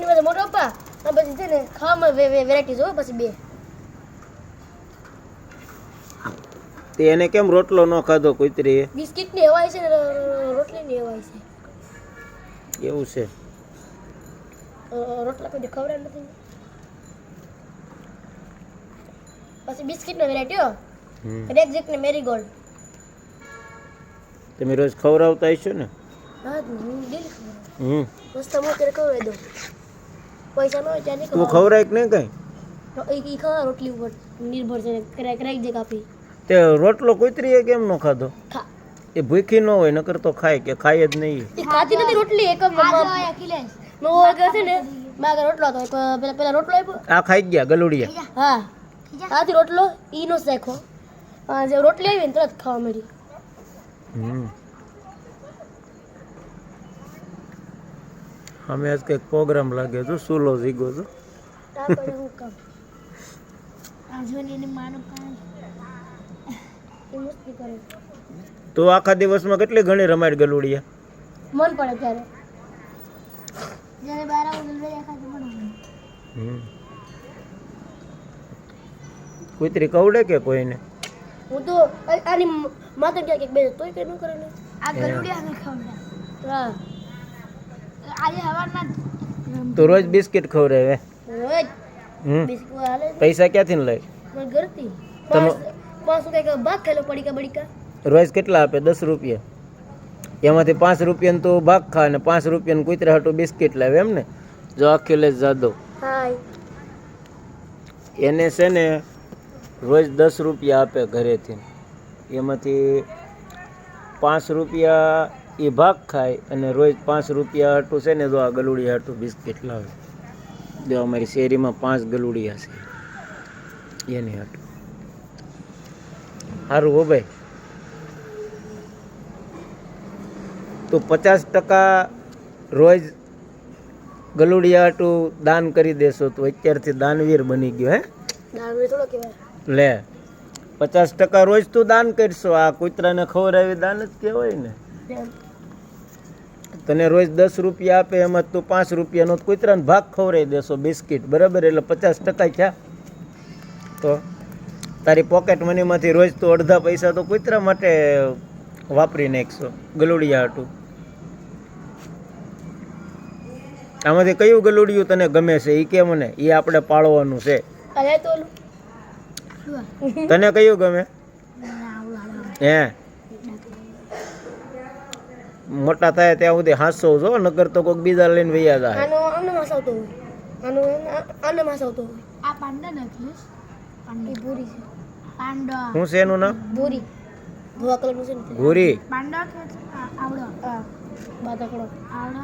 એની પાસે મોટો પપ્પા અને પછી છે ને ખાવામાં વેરાયટીઝ હોય પછી બે. તે એને કેમ રોટલો ન ખાધો કુતરીએ? બિસ્કિટની હવાય છે ને રોટલીની હવાય છે. એવું છે? રોટલા કોઈ ખવડાવ નથી. પછી બિસ્કિટનો વેરાયટી હો રેક્ઝેક ને મેરીગોલ્ડ. તમે રોજ ખવડાવતા હશો ને? હા ડેલી ખવડાવું. મસ્ત મોકરે ખવડાવી દઉં. પૈસા ન હોય ત્યાં નહીં તું ખવડાય કે નહીં કઈ? ઈ ખવા રોટલી ઉપર નિર્ભર છે રેક્ઝેક આપી. તે રોટલો કુતરીએ કેમ ન ખાધો? ખા એ ભૂખી ન હોય નકર તો ખાય કે ખાય જ નહીં. ઈ ખાતી નથી રોટલી એક નો વગર છે ને માગર રોટલો હતો પેલા રોટલો આપ્યો. આ ખાઈ ગયા ગલુડિયા? હા આથી રોટલો ઈ નો શેખો જે રોટલી આવી ને તરત ખાવા મળી. અમે આજ કંઈક પ્રોગ્રામ લાગે છે સુલો જીગો છો. આપણે હું કામ આજવાની એને માનો કામ એ મસ્તી કરે. તો આખા દિવસમાં કેટલી ઘણી રમાડ ગલુડિયા? મન પડે ત્યારે જ્યારે બાર આવું ગલબેરિયા ખાતે પણ કુતરી કવડે કે કોઈને? હું તો આની માતા ક્યાં બે તોય કે ન કરે ને આ ગલુડિયા ને ખવડા. હા આજે હવારમાં તો રોજ બિસ્કિટ ખવડાવે? રોજ બિસ્કિટ હાલે. પૈસા ક્યાંથી લઈ? પણ ઘરથી તમે 500 કઈક ભાગ ખેલો પડીકા રોજ કેટલા આપે? 10 રૂપિયા. એમાંથી 5 રૂપિયાનું તો ભાગ ખા અને 5 રૂપિયાનું કુતરા હાટું બિસ્કિટ લાવે એમ ને? જો અખિલેશ જાદવ હાય એને છે ને રોજ 10 રૂપિયા આપે ઘરેથી. એમાંથી 5 રૂપિયા એ ભાગ ખાય અને રોજ 5 રૂપિયા હાટું છે ને જો આ ગલુડિયા હાટું બિસ્કિટ લાવે. જો અમારી શેરીમાં 5 ગલુડિયા છે એની હાટું. સારું હો ભાઈ. તો 50% રોજ ગલુડિયા હાટું દાન કરી દેશો તો અત્યારથી દાનવીર બની ગયો. હે દાનવીર થોડો કહેવાય લે 50% રોજ તું દાન કરશો. આ કૂતરાને ખવડાવી દાન જ કહેવાય ને. તને રોજ 10 રૂપિયા આપે એમાં તું 5 રૂપિયાનો કૂતરાને ભાગ ખવડાવી દેશો બિસ્કિટ બરાબર, એટલે 50% થયા. તો તારી પોકેટ મનીમાંથી રોજ તું અડધા પૈસા તો કૂતરા માટે વાપરી નાખશો ગલુડિયા હાટું. આમાંથી કયું ગલુડિયું તને ગમે છે એ કે મને, એ આપણે પાળવાનું છે. અરે તો તને કયું ગમે? હે મોટા થાય ત્યાં સુધી હાંસો જો નગર તો કોઈક બીજા લઈને વૈયા જાય. આનો માસ આવતો હોય આનો માસ આવતો હોય. આ પાંડા નથી પાંડી ભૂરી છે. પાંડા શું છે એનું નામ? ભૂરી ભૂવા કલરનું છે ને ભૂરી. પાંડા આવડો હા બાદકડો આવડો